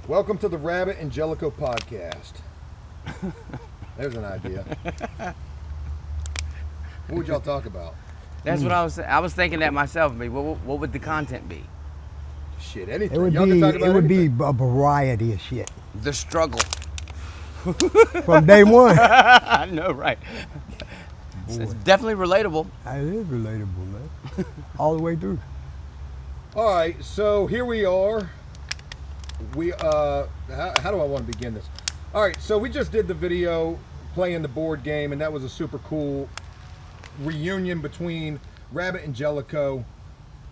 Welcome to the Rabbit and Jellico podcast. There's an idea. What would y'all talk about? That's what I was thinking that myself. What would the content be? Shit, anything. It would Y'all can talk about be anything. a variety of shit The struggle. from day one. I know, right? It's definitely relatable. It is relatable, man. All the way through. All right, so here we are. How do I want to begin this? All right, so we just did the video playing the board game, and that was a super cool reunion between Rabbit and Jellico.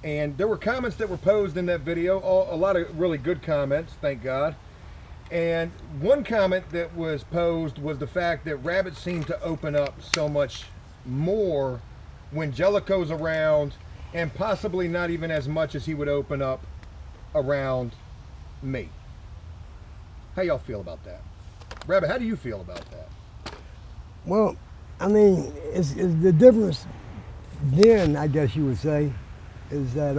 And there were comments that were posed in that video, a lot of really good comments, thank God. And one comment that was posed was the fact that Rabbit seemed to open up so much more when Jellico's around, and possibly not even as much as he would open up around me. How y'all feel about that? Rabbit, how do you feel about that? Well, I mean, it's the difference then, I guess you would say, is that,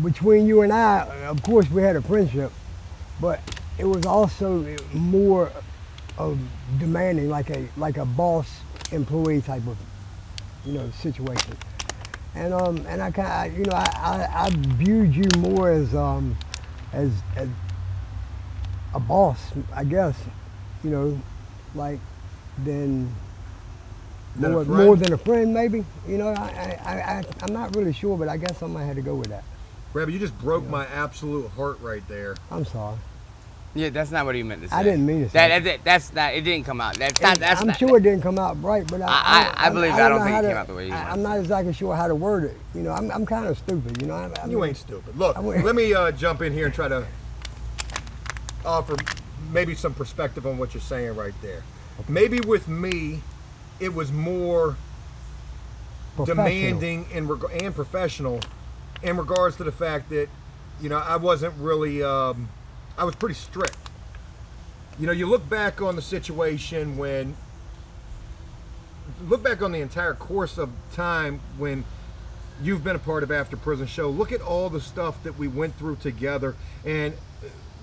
between you and I, of course we had a friendship, but it was also more of demanding, like a boss employee type of, situation. And I kind of, I viewed you more as a boss, I guess, like than more than a friend, maybe. I'm not really sure, but I guess I might have to go with that. Rabbit, you just broke my absolute heart right there. I'm sorry. Yeah, that's not what he meant to say. I didn't mean to say that's not. It didn't come out. I'm sure it didn't come out right, but I believe I don't think it came out the way you wanted. I'm not exactly sure how to word it. I'm kind of stupid. You ain't stupid. Look, let me jump in here and try to offer maybe some perspective on what you're saying right there. Okay. Maybe with me, it was more demanding and professional in regards to the fact that, I wasn't really, I was pretty strict. You look back on the situation look back on the entire course of time when you've been a part of After Prison Show. Look at all the stuff that we went through together. And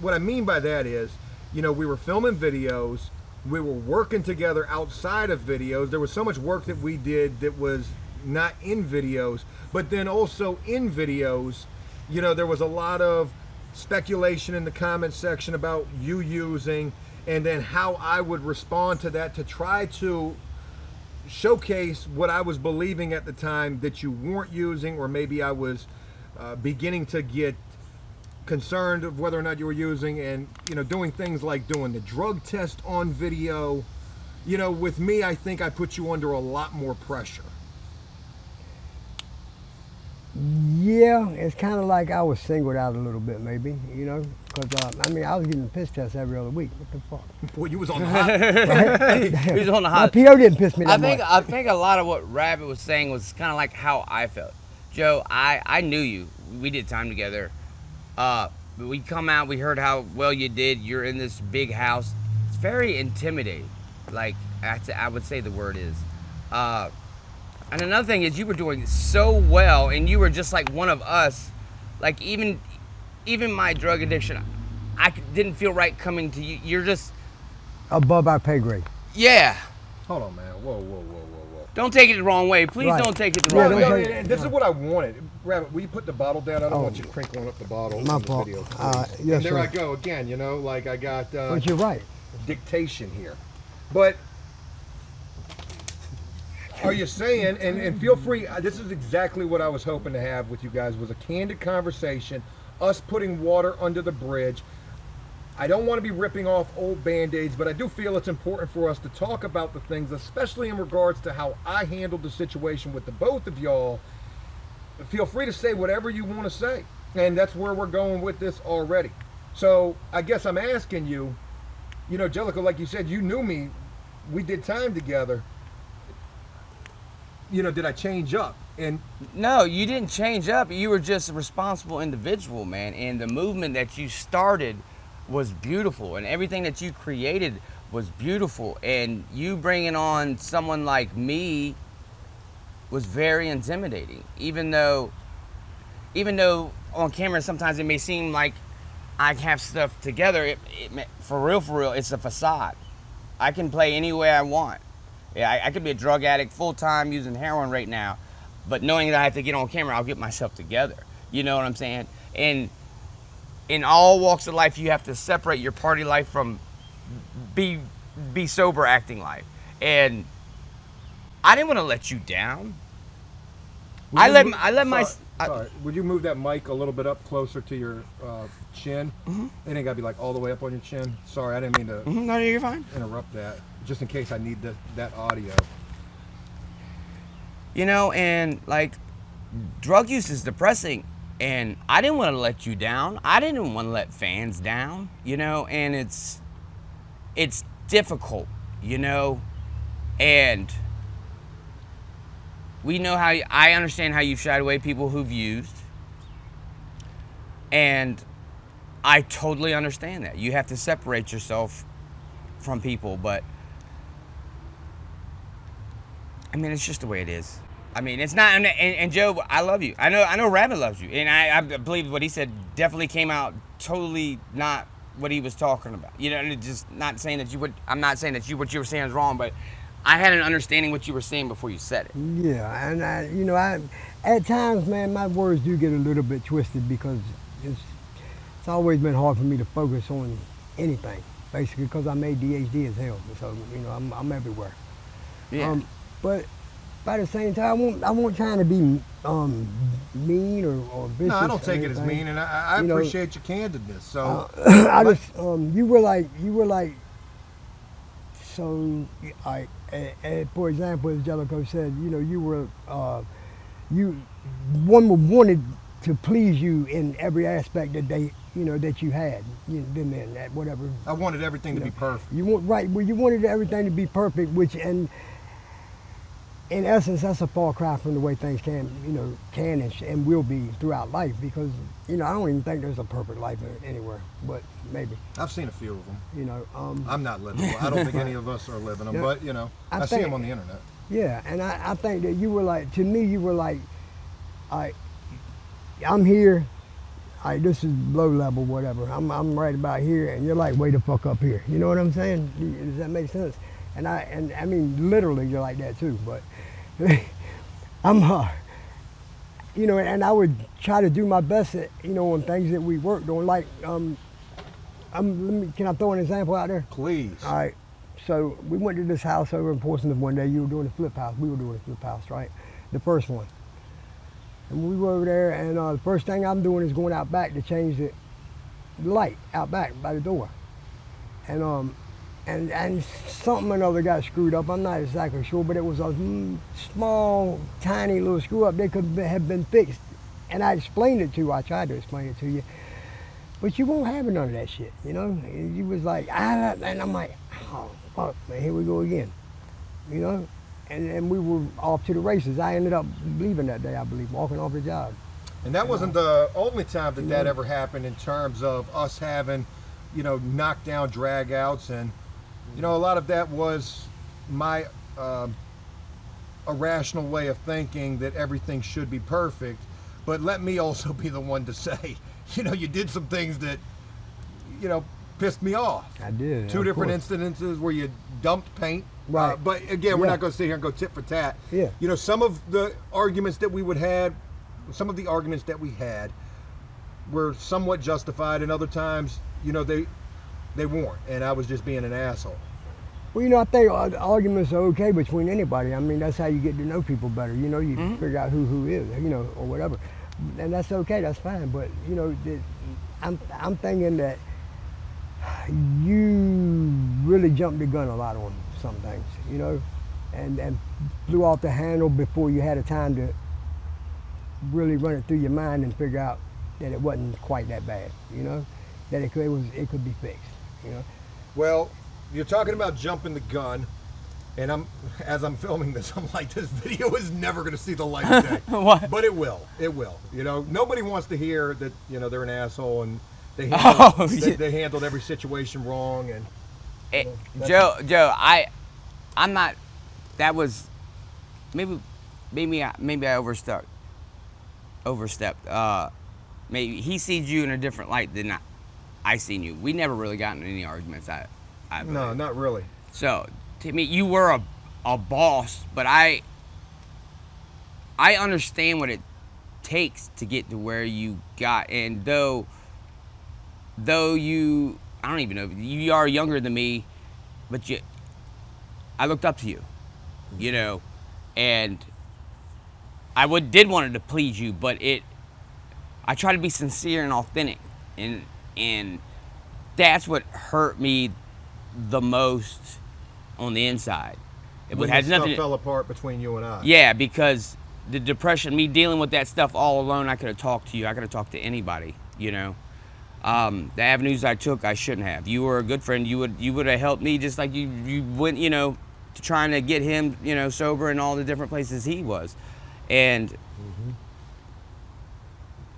what I mean by that is, we were filming videos, we were working together outside of videos. There was so much work that we did that was not in videos, but then also in videos, there was a lot of speculation in the comment section about you using, and then how I would respond to that to try to showcase what I was believing at the time that you weren't using, or maybe I was beginning to get concerned of whether or not you were using, and doing things like doing the drug test on video. With me, I think I put you under a lot more pressure. Yeah, it's kind of like I was singled out a little bit, maybe, because, I was getting piss tests every other week. What the fuck? Well, you was on the hot. Right? He was on the hot. My PO didn't piss me that much. I think a lot of what Rabbit was saying was kind of like how I felt. Joe, I knew you. We did time together. But we come out, we heard how well you did. You're in this big house. It's very intimidating. Like, I would say the word is. And another thing is, you were doing so well, and you were just like one of us. Like, even my drug addiction, I didn't feel right coming to you. You're just above our pay grade. Yeah. Hold on, man. Whoa. Don't take it the wrong way. Please don't take it the wrong way. This is what I wanted. Rabbit, will you put the bottle down? I don't want you crinkling up the bottle. My in the fault. video, Yes, and there sir. I go again, like I got But you're right. dictation here. But are you saying, and feel free, this is exactly what I was hoping to have with you guys, was a candid conversation, us putting water under the bridge. I don't want to be ripping off old Band-Aids, but I do feel it's important for us to talk about the things, especially in regards to how I handled the situation with the both of y'all. Feel free to say whatever you want to say, and that's where we're going with this already. So I guess I'm asking you, Jellico, like you said, you knew me, we did time together. Did I change up? And no, you didn't change up. You were just a responsible individual, man. And the movement that you started was beautiful, and everything that you created was beautiful. And you bringing on someone like me was very intimidating, even though even though on camera sometimes it may seem like I have stuff together, for real, it's a facade. I can play any way I want. Yeah, I could be a drug addict full time using heroin right now, but knowing that I have to get on camera, I'll get myself together. You know what I'm saying? And in all walks of life, you have to separate your party life from be sober acting life. And I didn't want to let you down. Sorry. Would you move that mic a little bit up closer to your chin? Mm-hmm. It ain't got to be like all the way up on your chin. Sorry, I didn't mean to No, you're fine. interrupt that. Just in case I need that audio. You know, and like, drug use is depressing, and I didn't want to let you down. I didn't want to let fans down, you know, and it's difficult, you know, and we know how I understand how you've shied away people who've used, and I totally understand that. You have to separate yourself from people, but I mean, it's just the way it is. I mean, it's not. And Joe, I love you. I know Rabbit loves you, and I believe what he said definitely came out totally not what he was talking about. You know, just not saying that you would. I'm not saying that what you were saying is wrong, but I had an understanding what you were saying before you said it. Yeah, and I at times, man, my words do get a little bit twisted because it's always been hard for me to focus on anything, basically, because I'm ADHD as hell. So I'm everywhere. Yeah. But by the same time, I won't trying to be mean or vicious. No, I don't take it as anything. mean, and I appreciate your candidness. So I just you were like so for example, as Jellico said, you were one wanted to please you in every aspect that that you had them in at whatever. I wanted everything to be perfect. You wanted everything to be perfect, which in essence, that's a far cry from the way things can and will be throughout life. Because I don't even think there's a perfect life anywhere, but maybe. I've seen a few of them. I'm not living them. I don't think any of us are living them, but I see them on the internet. Yeah, and I think that you were like, to me, you were like, I'm here. This is low level, whatever. I'm right about here, and you're like way the fuck up here. You know what I'm saying? Does that make sense? And I mean, literally, you're like that too. But I'm, and I would try to do my best at, on things that we worked on. Like, can I throw an example out there? Please. All right. So we went to this house over in Portsmouth one day. You were doing the flip house. We were doing the flip house, right? The first one. And we were over there, and the first thing I'm doing is going out back to change the light out back by the door. And something or another got screwed up. I'm not exactly sure, but it was a small, tiny little screw up that could have been fixed. And I explained it to you. I tried to explain it to you. But you won't have none of that shit, And you was like, and I'm like, oh, fuck, man, here we go again, And we were off to the races. I ended up leaving that day, I believe, walking off the job. And that wasn't the only time that ever happened in terms of us having, knockdown drag-outs. And, a lot of that was my irrational way of thinking that everything should be perfect. But let me also be the one to say, you did some things that, pissed me off. I did. Two different incidences where you dumped paint. Right. But again, we're not going to sit here and go tit for tat. Yeah. Some of the arguments that we had were somewhat justified, and other times, they weren't, and I was just being an asshole. Well, I think arguments are okay between anybody. I mean, that's how you get to know people better. You figure out who is, or whatever, and that's okay. That's fine. But I'm thinking that you really jumped the gun a lot on some things, and blew off the handle before you had a time to really run it through your mind and figure out that it wasn't quite that bad, that it could be fixed, Well, you're talking about jumping the gun, and as I'm filming this, I'm like, this video is never going to see the light of day. What? But it will. Nobody wants to hear that they're an asshole and they handled every situation wrong. And Joe, I'm not. That was maybe I overstuck. overstepped. Maybe he sees you in a different light than I seen you. We never really got in any arguments. I believe. No, not really. So to me, you were a boss, but I understand what it takes to get to where you got. And though you, I don't even know, you are younger than me, but I looked up to you, you know, and I did wanted to please you, but I try to be sincere and authentic, and that's what hurt me the most on the inside. When had the stuff nothing. fell apart between you and I. Yeah, because the depression, me dealing with that stuff all alone, I could have talked to you. I could have talked to anybody, you know. The avenues I took, I shouldn't have. You were a good friend. You would have helped me just like you went, you know, to trying to get him, you know, sober in all the different places he was. And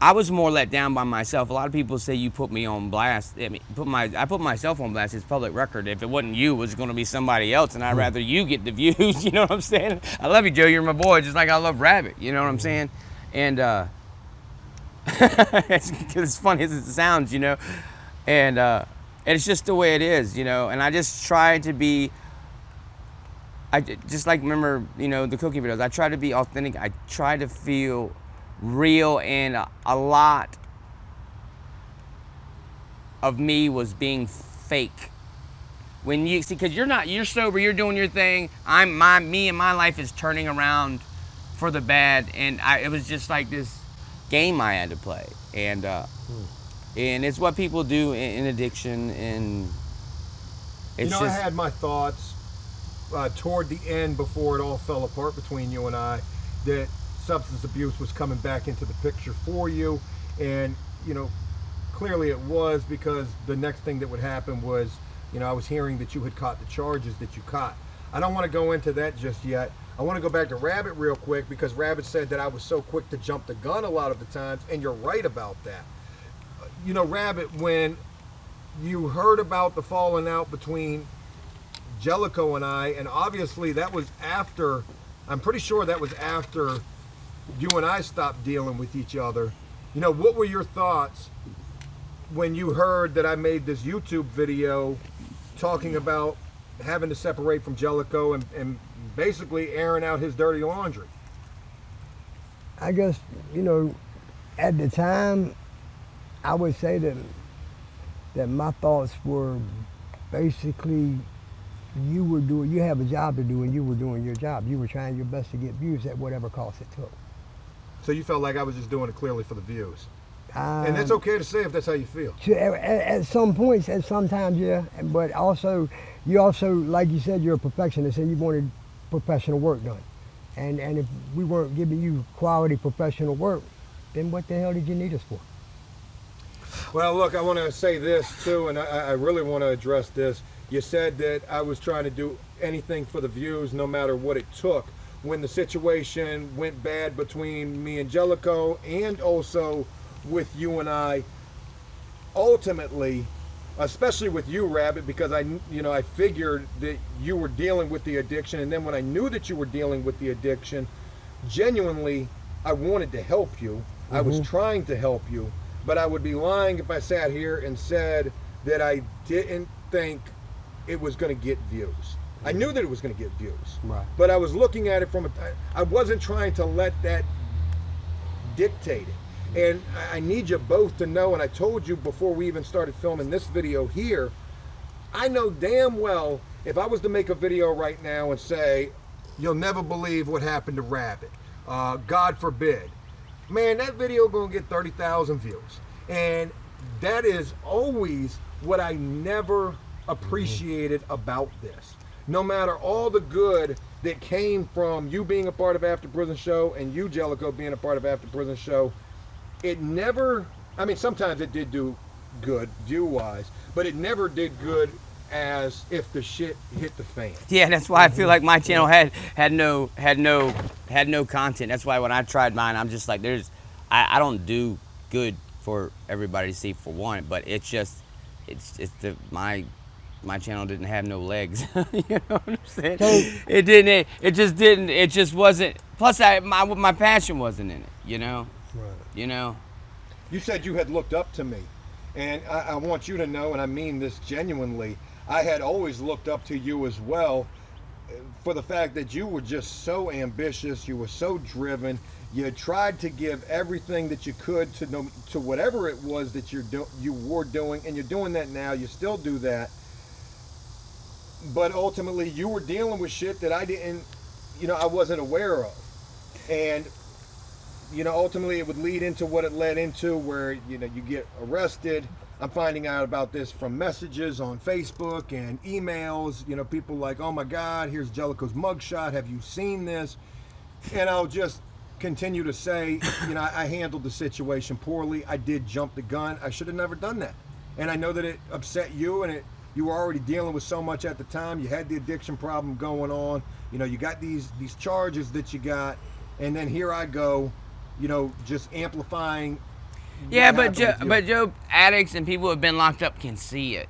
I was more let down by myself. A lot of people say you put me on blast. I mean, I put myself on blast. It's public record. If it wasn't you, it was going to be somebody else, and I'd rather you get the views. You know what I'm saying? I love you, Joe. You're my boy, just like I love Rabbit. You know what I'm saying? And it's funny as it sounds, you know. And it's just the way it is, you know. And I just try to be. I just like remember, you know, the cooking videos. I try to be authentic. I try to feel real, and a lot of me was being fake. When you see, because you're sober, you're doing your thing. Me and my life is turning around for the bad, and it was just like this game I had to play, and it's what people do in addiction, and it's I had my thoughts toward the end before it all fell apart between you and I, that substance abuse was coming back into the picture for you, and you know, clearly it was, because the next thing that would happen was, you know, I was hearing that you had caught the charges that you caught. I don't want to go into that just yet. I want to go back to Rabbit real quick, because Rabbit said that I was so quick to jump the gun a lot of the times, and you're right about that. You know, Rabbit, when you heard about the falling out between Jellico and I, and obviously that was after, I'm pretty sure that was after you and I stopped dealing with each other. You know, what were your thoughts when you heard that I made this YouTube video talking about having to separate from Jellico and basically airing out his dirty laundry? I guess, you know, at the time, I would say that my thoughts were basically, you have a job to do, and you were doing your job. You were trying your best to get views at whatever cost it took. So you felt like I was just doing it clearly for the views. And that's okay to say if that's how you feel. At some points, at sometimes, yeah. But also, like you said, you're a perfectionist, and you wanted professional work done. And if we weren't giving you quality professional work, then what the hell did you need us for? Well, look, I want to say this too, and I really want to address this. You said that I was trying to do anything for the views, no matter what it took. When the situation went bad between me and Jellico, and also with you and I, ultimately, especially with you, Rabbit, because I figured that you were dealing with the addiction, and then when I knew that you were dealing with the addiction, genuinely, I wanted to help you. I was trying to help you, but I would be lying if I sat here and said that I didn't think it was going to get views. I knew that it was going to get views, right. But I was looking at it from I wasn't trying to let that dictate it. And I need you both to know, and I told you before we even started filming this video here, I know damn well if I was to make a video right now and say, you'll never believe what happened to Rabbit, God forbid, man, that video gonna get 30,000 views. And that is always what I never appreciated about this. No matter all the good that came from you being a part of After Prison Show and you, Jellico, being a part of After Prison Show, it never, I mean, sometimes it did do good view-wise, but it never did good as if the shit hit the fan. Yeah, that's why I feel like my channel had no content. That's why when I tried mine, I'm just like, I don't do good for everybody to see, for one, but my channel didn't have no legs. You know what I'm saying? It just wasn't. Plus, my passion wasn't in it. You know. Right. You know? You said you had looked up to me, and I want you to know, and I mean this genuinely, I had always looked up to you as well, for the fact that you were just so ambitious, you were so driven, you tried to give everything that you could to whatever it was that you were doing, and you're doing that now. You still do that, but ultimately you were dealing with shit that I wasn't aware of, and ultimately it would lead into what it led into, where you get arrested. I'm finding out about this from messages on Facebook and emails. People like, oh my God, here's Jellico's mugshot. Have you seen this? And I'll just continue to say, I handled the situation poorly. I did jump the gun. I should have never done that. And I know that it upset you, and you were already dealing with so much at the time. You had the addiction problem going on. You got these charges that you got, and then here I go, just amplifying. Yeah, but Joe, addicts and people who have been locked up can see it.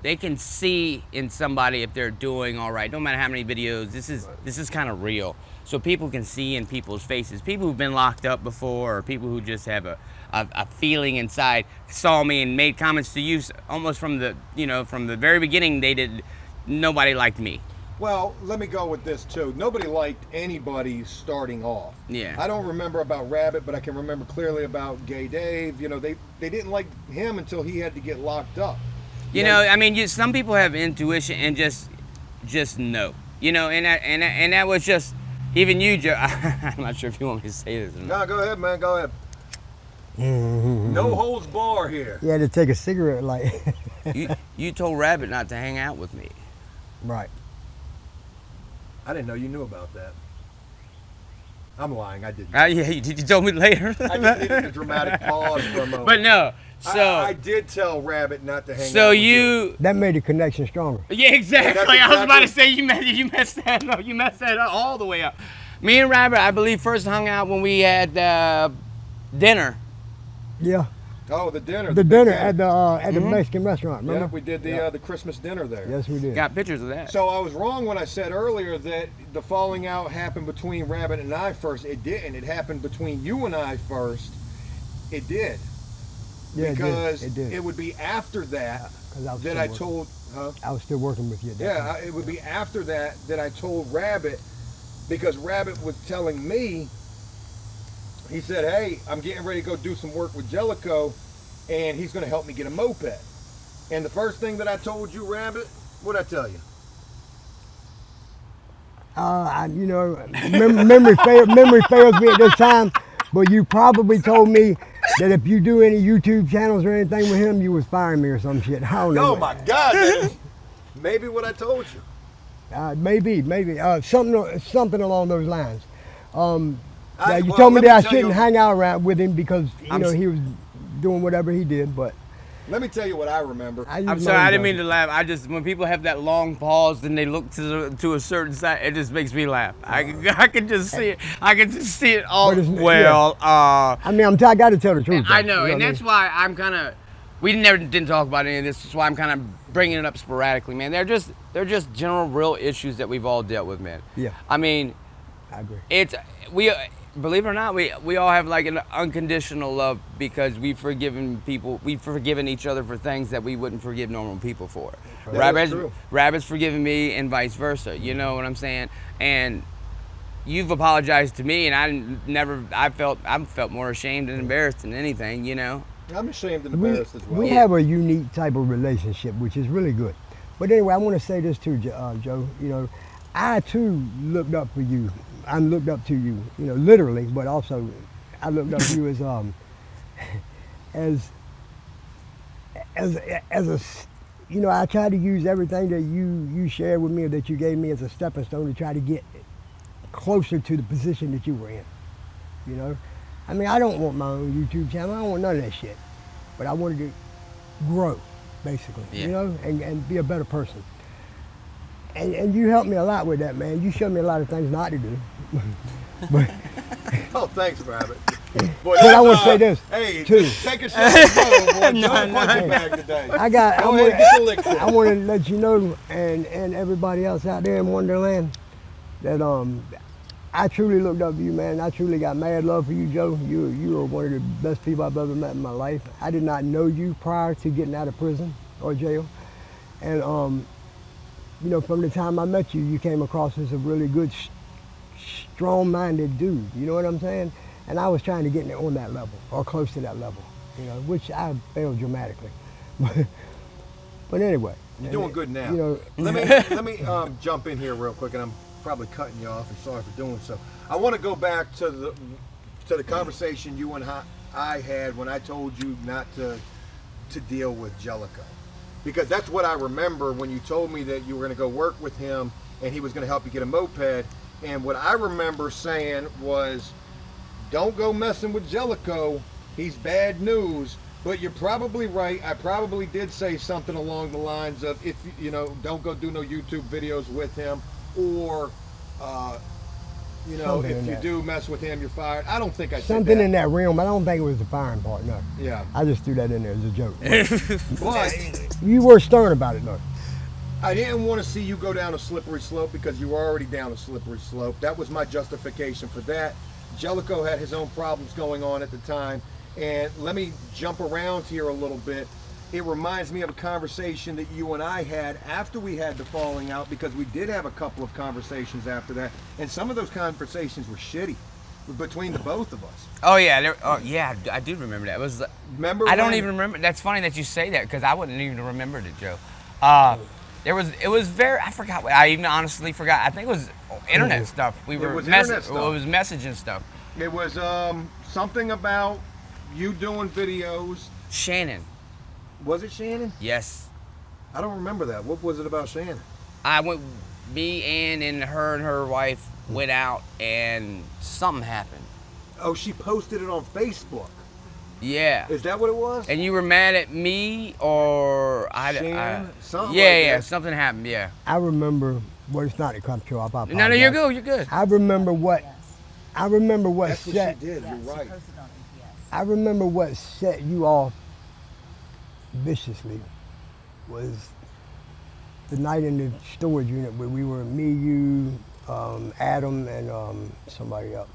They can see in somebody if they're doing all right. No matter how many videos, this is kind of real. So people can see in people's faces. People who've been locked up before, or people who just have a feeling inside, saw me and made comments to you almost from the very beginning. Nobody liked me. Well, let me go with this too. Nobody liked anybody starting off. Yeah. I don't remember about Rabbit, but I can remember clearly about Gay Dave. They didn't like him until he had to get locked up. Some people have intuition and just know. And that was just, even you, Joe. I'm not sure if you want me to say this or not. No, go ahead, man. Go ahead. No holds bar here. You had to take a cigarette, like. You told Rabbit not to hang out with me. Right. I didn't know you knew about that. I'm lying. I didn't. Yeah, you told me later. I just needed a dramatic pause for a moment. But no, so I did tell Rabbit not to hang out. So with you. That made the connection stronger. Yeah, exactly. I was about to say you messed that up. You messed that up all the way up. Me and Rabbit, I believe, first hung out when we had dinner. Yeah. Oh, the dinner. The dinner at the Mexican restaurant. Remember? Yeah, we did the Christmas dinner there. Yes, we did. Got pictures of that. So I was wrong when I said earlier that the falling out happened between Rabbit and I first. It didn't. It happened between you and I first. It did. Yeah, because it did. It would be after that that I told. Huh? I was still working with you. Yeah, it would be after that I told Rabbit, because Rabbit was telling me. He said, hey, I'm getting ready to go do some work with Jellico, and he's going to help me get a moped. And the first thing that I told you, Rabbit, what'd I tell you? Memory fails me at this time, but you probably told me that if you do any YouTube channels or anything with him, you was firing me or some shit. I don't know. Oh my God. Maybe what I told you. Maybe. Something along those lines. You Well, told me let that I tell shouldn't you- hang out around with him because he was doing whatever he did. But Let me tell you what I remember. I'm sorry, I didn't mean to laugh. When people have that long pause and they look to a certain side, it just makes me laugh. I can just see it. I can just see it all. But it's- Well, I got to tell the truth. I know, though, you and what that's why I'm kind of. We didn't talk about any of this. That's why I'm kind of bringing it up sporadically, man. They're just general, real issues that we've all dealt with, man. Yeah. I mean, I agree. Believe it or not, we all have like an unconditional love because we've forgiven each other for things that we wouldn't forgive normal people for. Rabbit's forgiven me and vice versa. You know what I'm saying? And you've apologized to me, and I felt more ashamed and embarrassed than anything. I'm ashamed and embarrassed as well. We have a unique type of relationship, which is really good. But anyway, I want to say this too, Joe. I too looked up for you. I looked up to you, literally, but also I looked up to you I tried to use everything that you shared with me or that you gave me as a stepping stone to try to get closer to the position that you were in. I don't want my own YouTube channel. I don't want none of that shit. But I wanted to grow, basically, and be a better person. And you helped me a lot with that, man. You showed me a lot of things not to do. But Oh, thanks, Rabbit. But I want to say this, Hey, too. just take a shot of the bowl, boy. Don't punch your bag today. Go ahead and get your licks in. I want to let you know, and everybody else out there in Wonderland, that I truly looked up to you, man. I truly got mad love for you, Joe. You are one of the best people I've ever met in my life. I did not know you prior to getting out of prison or jail. And, you know, from the time I met you, you came across as a really good, strong-minded dude. You know what I'm saying? And I was trying to get on that level or close to that level, you know, which I failed dramatically. But anyway. You're doing good now. You know, let me jump in here real quick, and I'm probably cutting you off, and sorry for doing so. I want to go back to the conversation you and I had when I told you not to deal with Jellico, because that's what I remember when you told me that you were going to go work with him and he was going to help you get a moped. And what I remember saying was, don't go messing with Jellico. He's bad news. But you're probably right. I probably did say something along the lines of, if you know, don't go do no YouTube videos with him, or you know, Something if in you that. do mess with him, you're fired. I don't think I said something that. in that realm. I don't think it was the firing part, no. Yeah. I just threw that in there as a joke. But You were stern about it, though. I didn't want to see you go down a slippery slope because you were already down a slippery slope. That was my justification for that. Jellico had his own problems going on at the time. And let me jump around here a little bit. It reminds me of a conversation that you and I had after we had the falling out, because we did have a couple of conversations after that. And some of those conversations were shitty between the both of us. Oh yeah, yeah, I do remember that. It was. Remember? I don't when- even remember. That's funny that you say that, because I wouldn't even remembered it, Joe. It was very. I forgot. I even honestly forgot. I think it was internet stuff. It was internet stuff. It was messaging stuff. It was something about you doing videos. Shannon. Was it Shannon? Yes. I don't remember that. What was it about Shannon? Me, Ann, and her wife went out, and something happened. Oh, she posted it on Facebook. Yeah. Is that what it was? And you were mad at me, or Shannon? Something yeah, like yeah, that. something happened. Yeah. I remember, well, it's not a cut you off. I No, you're apologize. good. You're good. I remember what That's what set. she did. Yeah, You're right. she posted on EPS. I remember what set you off viciously was the night in the storage unit where we were, me, you, Adam, and somebody else.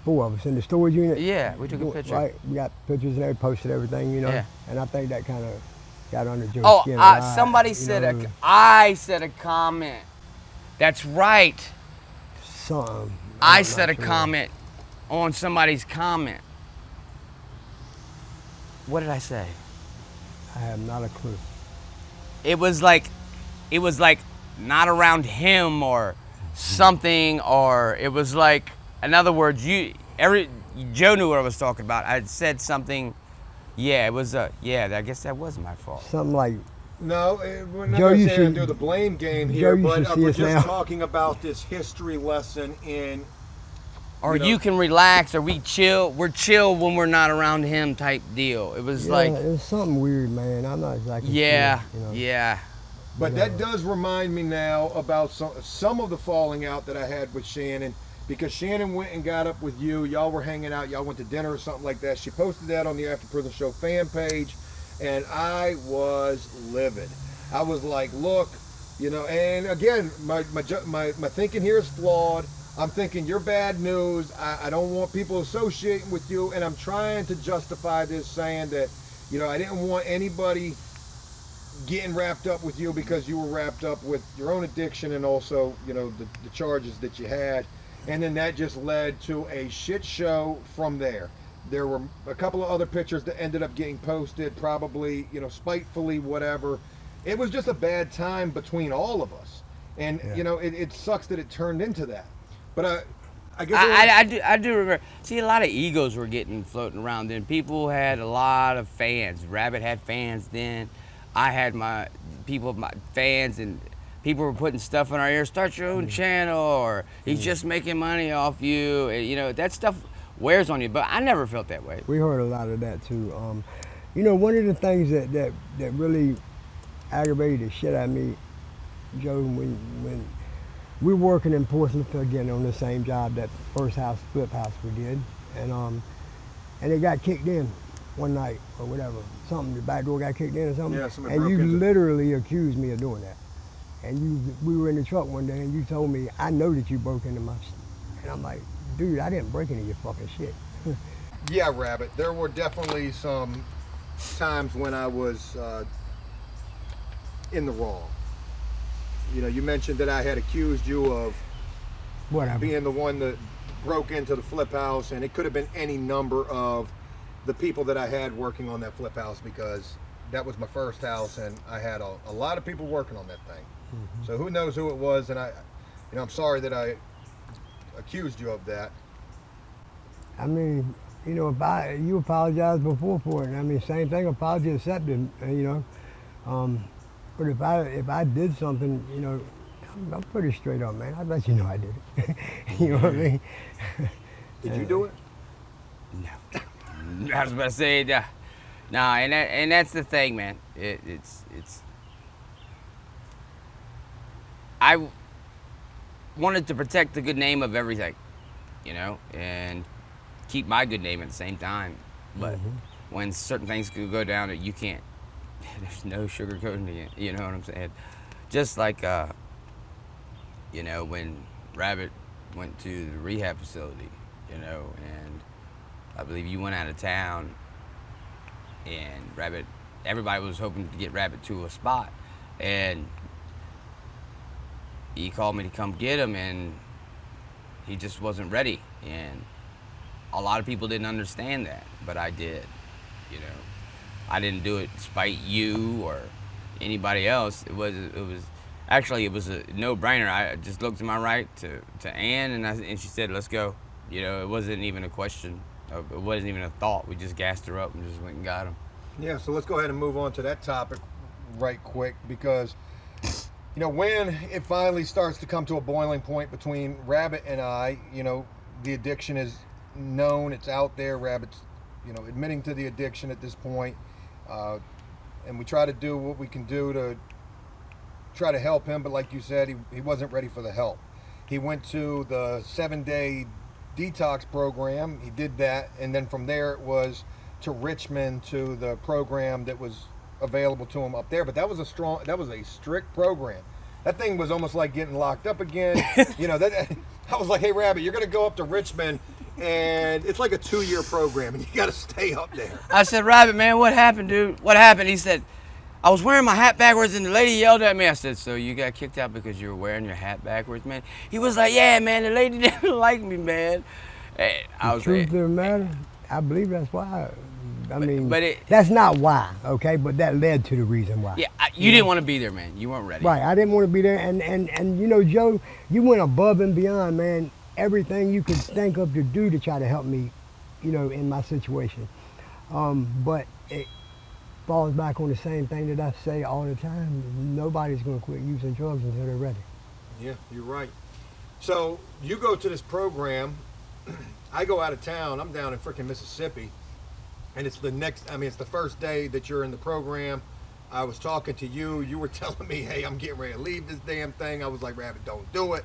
Four of us in the storage unit. Yeah, we took a picture. Right, we got pictures and everything, posted everything, you know. Yeah. And I think that kind of got under Joe's Oh, skin. somebody said I said a comment. That's right. Something. I I'm said not a sure. comment on somebody's comment. What did I say? I have not a clue. It was like not around him or something, or it was like, in other words, Joe knew what I was talking about. I said something. Yeah, it was yeah, I guess that was my fault. Something like, No, we're not Joe, going you to should- do the blame game Joe, here, you but should see we're us just now. talking about this history lesson in. Or You know- you can relax, or we're chill when we're not around him type deal. It was yeah, like, it was something weird, man. I'm not exactly yeah, sure. You know? yeah. But that does remind me now about some of the falling out that I had with Shannon, because Shannon went and got up with you. Y'all were hanging out. Y'all went to dinner or something like that. She posted that on the After Prison Show fan page, and I was livid. I was like, look, you know, and again, my thinking here is flawed. I'm thinking you're bad news. I don't want people associating with you, and I'm trying to justify this, saying that, you know, I didn't want anybody getting wrapped up with you because you were wrapped up with your own addiction and also, you know, the charges that you had. And then that just led to a shit show from there. There were a couple of other pictures that ended up getting posted, probably, you know, spitefully, whatever. It was just a bad time between all of us. And, Yeah. you know, it sucks that it turned into that. But I guess I do remember. See, a lot of egos were getting floating around then. People had a lot of fans. Rabbit had fans then. I had my fans, and people were putting stuff in our ear. Start your own channel, or he's just making money off you. And, you know, that stuff wears on you. But I never felt that way. We heard a lot of that too. You know, one of the things that really aggravated the shit out of me, Joe, when we were working in Portsmouth again on the same job, that first flip house we did, and it got kicked in one night or whatever. Something, the back door got kicked in or something. Yeah, somebody and broke you into it. literally accused me of doing that. and we were in the truck one day, and you told me, I know that you broke into my, and I'm like, dude, I didn't break into your fucking shit. Yeah, Rabbit. There were definitely some times when I was in the wrong. You know, you mentioned that I had accused you of Whatever. being the one that broke into the flip house, and it could have been any number of the people that I had working on that flip house, because that was my first house, and I had a lot of people working on that thing. Mm-hmm. So who knows who it was, and I'm sorry that I accused you of that. I mean, you know, you apologized before for it. And I mean, same thing, apology accepted. You know, but if I did something, you know, I'm pretty straight up, man. I bet you know I did it. You know what I mean? Did you do it? No. I was about to say, no, and that's the thing, man. It's. I wanted to protect the good name of everything, you know, and keep my good name at the same time. But when certain things could go down, that you can't. There's no sugarcoating it. You know what I'm saying? Just like, you know, when Rabbit went to the rehab facility, you know, and I believe you went out of town, and Rabbit, everybody was hoping to get Rabbit to a spot, and he called me to come get him, and he just wasn't ready, and a lot of people didn't understand that, but I did, you know. I didn't do it despite you or anybody else. It was actually a no-brainer. I just looked to my right to Ann, and she said, let's go. You know, it wasn't even a question. It wasn't even a thought. We just gassed her up and just went and got him. Yeah, so let's go ahead and move on to that topic right quick, because, you know, when it finally starts to come to a boiling point between Rabbit and I, you know, the addiction is known, it's out there. Rabbit's, you know, admitting to the addiction at this point. And we try to do what we can do to try to help him, but like you said, he wasn't ready for the help. He went to the 7-day detox program. He did that, and then from there it was to Richmond, to the program that was available to him up there. But that was a strict program. That thing was almost like getting locked up again. You know, I was like, hey, Rabbit, you're going to go up to Richmond, and it's like a 2-year program, and you got to stay up there. I said, Rabbit, man, what happened, dude? What happened? He said, I was wearing my hat backwards, and the lady yelled at me. I said, so you got kicked out because you were wearing your hat backwards, man? He was like, yeah, man, the lady didn't like me, man. And I was Truth of the matter, I believe that's why. I mean, but that's not why, okay? But that led to the reason why. Yeah, you didn't want to be there, man. You weren't ready. Right, I didn't want to be there. And you know, Joe, you went above and beyond, man. Everything you could think of to do to try to help me, you know, in my situation. But it falls back on the same thing that I say all the time. Nobody's going to quit using drugs until they're ready. Yeah, you're right. So you go to this program. I go out of town. I'm down in freaking Mississippi. And it's the first day that you're in the program. I was talking to you. You were telling me, hey, I'm getting ready to leave this damn thing. I was like, Rabbit, don't do it.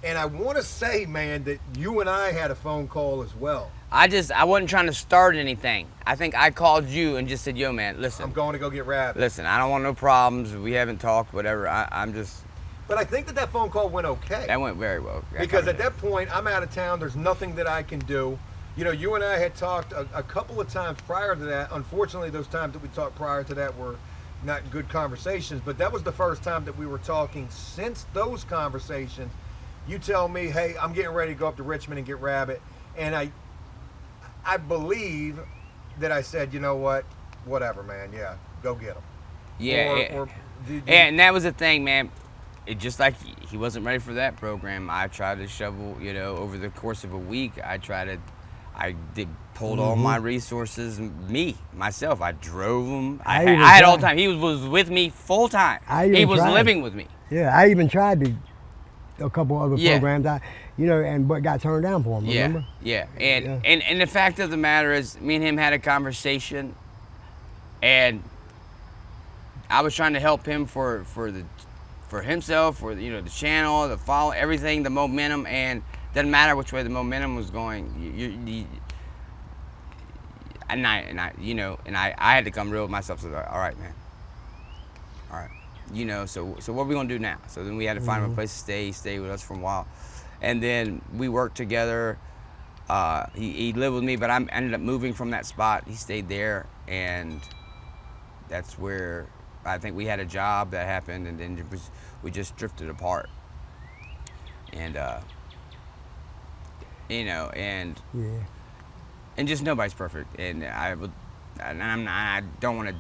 And I want to say, man, that you and I had a phone call as well. I wasn't trying to start anything. I think I called you and just said, yo, man, listen. I'm going to go get Rabbit. Listen, I don't want no problems. We haven't talked, whatever. I'm just... But I think that phone call went okay. That went very well. Because at that point, I'm out of town. There's nothing that I can do. You know, you and I had talked a couple of times prior to that. Unfortunately, those times that we talked prior to that were not good conversations. But that was the first time that we were talking since those conversations. You tell me, hey, I'm getting ready to go up to Richmond and get Rabbit. And I believe that I said, you know what, whatever, man, yeah, go get him. Yeah, and that was the thing, man. It just like he wasn't ready for that program. I tried to shovel, you know, over the course of a week. Pulled all my resources, myself. I drove him. I had all the time. He was with me full time. He was living with me. Yeah, I even tried a couple other programs, but got turned down for him. Remember? Yeah. And the fact of the matter is, me and him had a conversation, and I was trying to help him for himself, for the channel, the follow, everything, the momentum, and doesn't matter which way the momentum was going. I had to come real with myself. So all right, man. All right. So what are we gonna do now? So then we had to find him a place to stay. He stayed with us for a while, and then we worked together. He lived with me, but I ended up moving from that spot. He stayed there, and that's where I think we had a job that happened, and then we just drifted apart. And and Yeah. and just nobody's perfect. And I don't want to.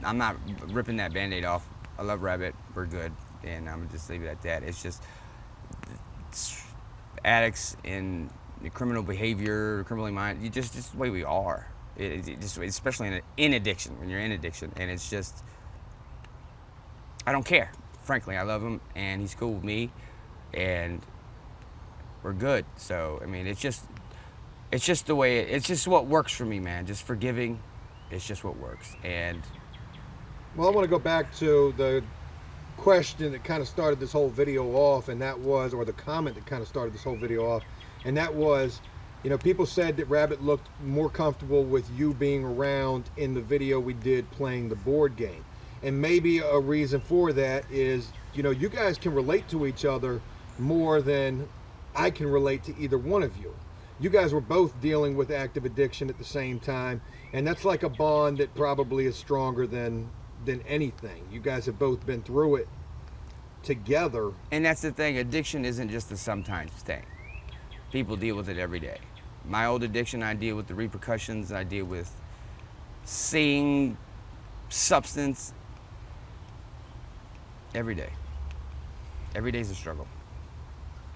I'm not ripping that Band-Aid off. I love Rabbit. We're good, and I'm gonna just leave it at that. It's just addicts and criminal behavior, criminally minded. You just the way we are. It just, especially in addiction, when you're in addiction, and it's just, I don't care. Frankly, I love him, and he's cool with me, and we're good. So I mean, it's just the way. It's just what works for me, man. Just forgiving. It's just what works. And Well, I want to go back to the question that kind of started this whole video off, and that was, or the comment that kind of started this whole video off, and that was, people said that Rabbit looked more comfortable with you being around in the video we did playing the board game. And maybe a reason for that is, you guys can relate to each other more than I can relate to either one of you. You guys were both dealing with active addiction at the same time, and that's like a bond that probably is stronger than anything. You guys have both been through it together. And that's the thing, addiction isn't just a sometimes thing. People deal with it every day. My old addiction, I deal with the repercussions, I deal with seeing substance every day. Every day's a struggle.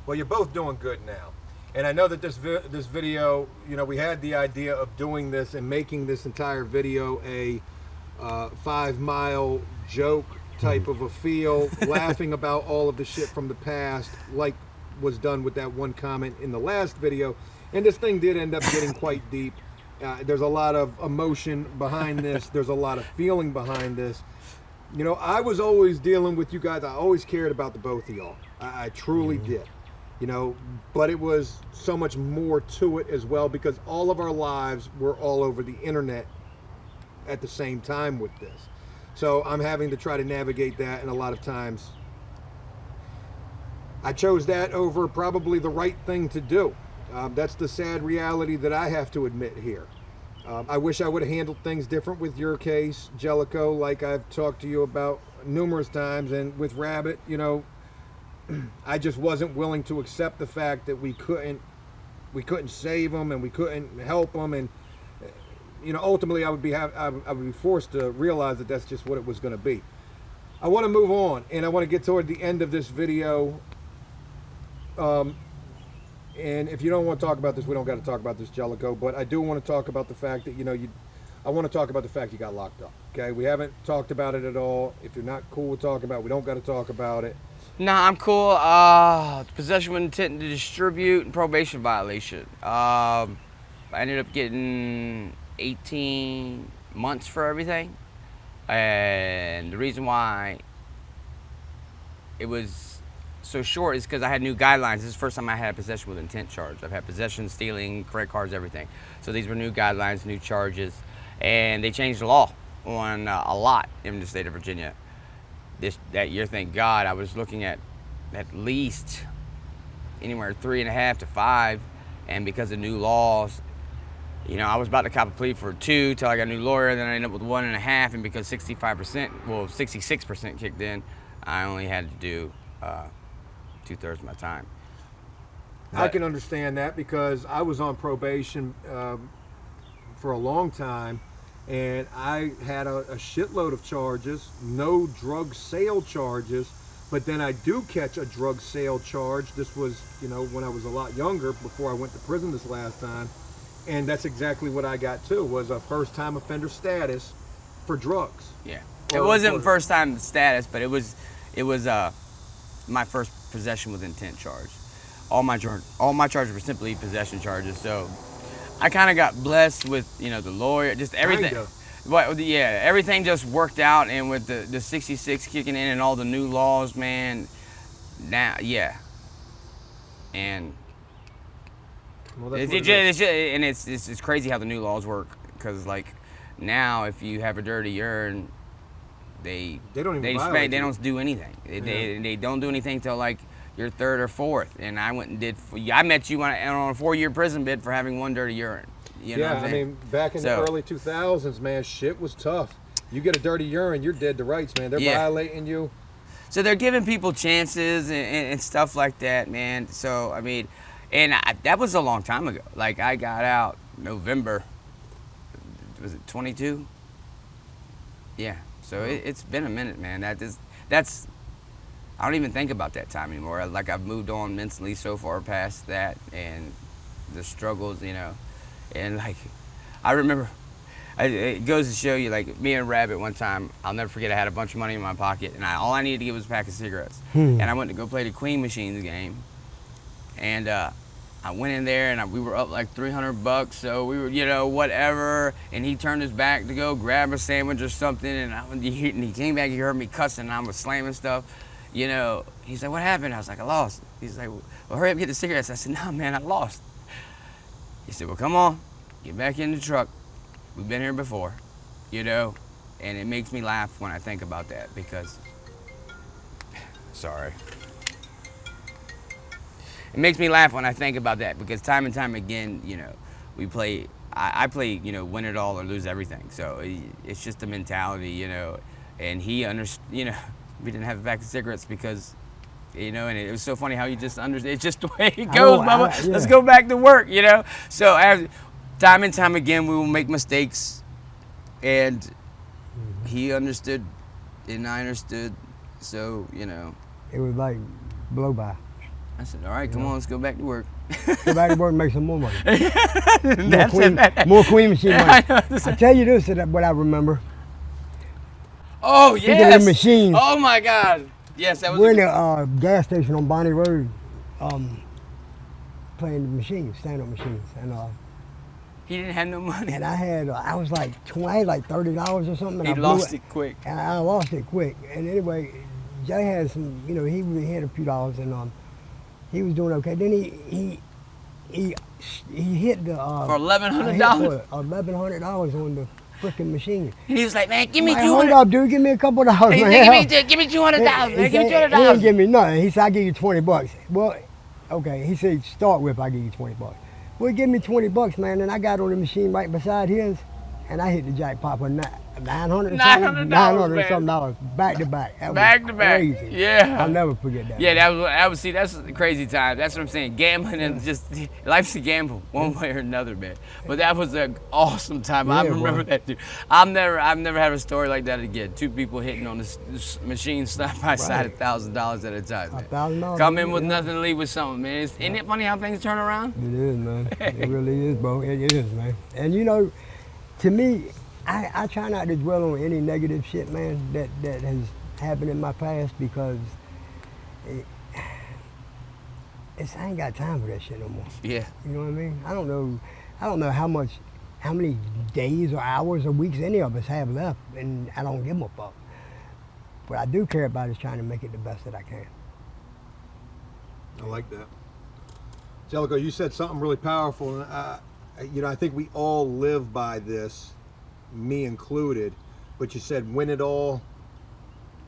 Well, you're both doing good now. And I know that this video, we had the idea of doing this and making this entire video a 5 Mile joke type of a feel, laughing about all of the shit from the past, like was done with that one comment in the last video. And this thing did end up getting quite deep. There's a lot of emotion behind this. There's a lot of feeling behind this. I was always dealing with you guys. I always cared about the both of y'all. I truly did. But it was so much more to it as well, because all of our lives were all over the internet at the same time with this. So I'm having to try to navigate that, and a lot of times I chose that over probably the right thing to do. That's the sad reality that I have to admit here. I wish I would have handled things different with your case, Jellico, like I've talked to you about numerous times, and with Rabbit, I just wasn't willing to accept the fact that we couldn't save him and we couldn't help him, and ultimately I would be forced to realize that that's just what it was going to be. I want to move on, and I want to get toward the end of this video. And if you don't want to talk about this, we don't got to talk about this, Jellico. But I do want to talk about the fact that I want to talk about the fact you got locked up. Okay, we haven't talked about it at all. If you're not cool with talking about it, we don't got to talk about it. Nah, I'm cool. Possession with intent to distribute and probation violation. I ended up getting 18 months for everything. And the reason why it was so short is because I had new guidelines. This is the first time I had a possession with intent charge. I've had possession, stealing, credit cards, everything. So these were new guidelines, new charges. And they changed the law on a lot in the state of Virginia. That year, thank God, I was looking at least anywhere 3.5 to 5, and because of new laws, I was about to cop a plea for 2 till I got a new lawyer, then I ended up with 1.5, and because 66% kicked in, I only had to do 2/3 of my time. I can understand that, because I was on probation for a long time, and I had a shitload of charges, no drug sale charges, but then I do catch a drug sale charge. This was, when I was a lot younger, before I went to prison this last time, and that's exactly what I got too, was a first-time offender status for drugs. Yeah, it wasn't first-time status, but it was my first possession with intent charge. All my charges were simply possession charges, so I kind of got blessed with, the lawyer, just everything. Kinda. But yeah, everything just worked out, and with the 66 kicking in and all the new laws, man. Now, yeah, and Well, it's crazy how the new laws work, because like now, if you have a dirty urine, they don't even they violate they you. don't do anything. They don't do anything till like your third or fourth. And I went and did. I met you on a 4-year prison bid for having one dirty urine. You know what I'm I saying? mean, back in the early 2000s, man, shit was tough. You get a dirty urine, you're dead to rights, man. They're violating you. So they're giving people chances and stuff like that, man. So, I mean, that was a long time ago. Like, I got out November, was it 22? Yeah. So it's been a minute, man. That's, I don't even think about that time anymore. Like, I've moved on mentally so far past that and the struggles, you know. And, like, I remember, it goes to show you, like, me and Rabbit one time, I'll never forget, I had a bunch of money in my pocket, and all I needed to get was a pack of cigarettes. And I went to go play the Queen Machines game. And I went in there, and we were up like $300, so we were, you know, whatever. And he turned his back to go grab a sandwich or something, and he came back, he heard me cussing, and I was slamming stuff. You know, he's like, what happened? I was like, I lost. He's like, well, hurry up, get the cigarettes. I said, no, man, I lost. He said, well, come on, get back in the truck. We've been here before, you know, and it makes me laugh when I think about that because, sorry. It makes me laugh when I think about that because time and time again, you know, I play, you know, win it all or lose everything. So it's just a mentality, you know, and he you know, we didn't have a pack of cigarettes because, you know, and it was so funny how you just understand. It's just the way it goes, Bubba. Let's go back to work, you know. So time and time again, we will make mistakes, and he understood, and I understood. So, you know. It was like blow by. I said, all right, come on, let's go back to work. Go back to work and make some more money. That's more Queen Machine money. I tell you this, what I remember. Oh, yes. The machines. Oh, my God. Yes, that was We're in a gas station on Bonnie Road playing the machines, stand-up machines. And he didn't have no money. And I was like, I had like $30 or something. And he lost it quick. And I lost it quick. And anyway, Jay had some, you know, he had a few dollars and he was doing okay. Then he hit the for $1,100. $1,100 on the freaking machine. And he was like, man, give me $200. Hold up, dude, give me a couple of dollars. He man. said, give me $200, man. Give me $200. He didn't give me nothing. He said, I'll give you $20. Well, okay. He said, start with, I'll give you $20. Well, he gave me $20, man, and I got on the machine right beside his, and I hit the jackpot for $900 something, back to back. Back to back. Crazy. Yeah. I'll never forget that. Yeah, that's the crazy time. That's what I'm saying. Gambling and just life's a gamble, one way or another, man. But that was an awesome time. Yeah, I remember that too. I've never had a story like that again. Two people hitting on this machine side by side, $1,000 at a time. Man. $1,000. Come in with nothing, leave with something, man. Isn't it funny how things turn around? It is, man. It really is, bro. It is, man. And you know, to me, I try not to dwell on any negative shit, man, that has happened in my past because I ain't got time for that shit no more. Yeah. You know what I mean? I don't know how many days or hours or weeks any of us have left, and I don't give a fuck. What I do care about is trying to make it the best that I can. I like that. Jellico, you said something really powerful, and you know, I think we all live by this, me included, but you said win it all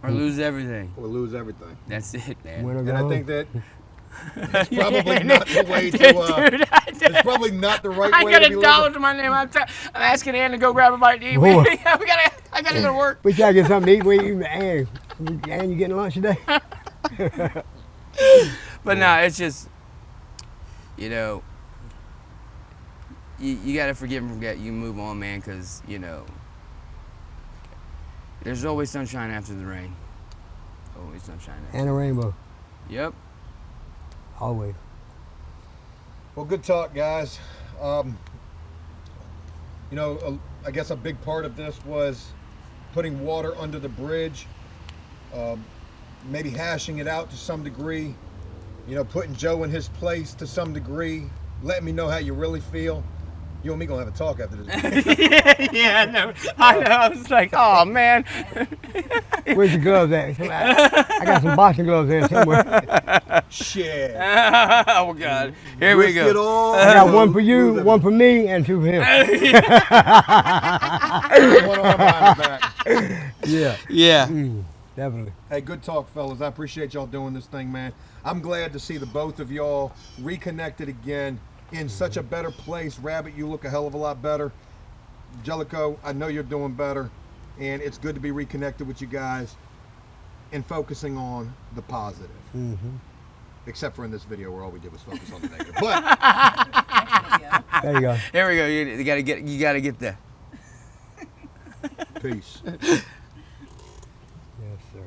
or lose everything. Or lose everything. That's it, man. Win or And go I home. think that that's probably not the way to. It's probably not the right way to be I got $1 living. to my name. I'm asking Ann to go grab a bite to eat. I gotta go to work. We try to get something to eat. And you getting lunch today? But no, it's just, you know, you got to forgive and forget. You move on, man, because, you know, there's always sunshine after the rain. Always sunshine after. And a rainbow. Yep. Always. Well, good talk, guys. You know, I guess a big part of this was putting water under the bridge, maybe hashing it out to some degree, you know, putting Joe in his place to some degree, letting me know how you really feel. You and me gonna have a talk after this. Yeah, I know. I was like, oh man. Where's the gloves at? I got some boxing gloves there somewhere. Shit. Oh God. Here we Risk go. it all. I got one for you, one for me, and two for him. One on my back. Yeah. Yeah. Definitely. Hey, good talk, fellas. I appreciate y'all doing this thing, man. I'm glad to see the both of y'all reconnected again in such a better place. Rabbit, you look a hell of a lot better. Jellico, I know you're doing better, and it's good to be reconnected with you guys and focusing on the positive. Except for in this video where all we did was focus on the negative. But There you go. Here we go. You gotta get the. peace. Yes, sir.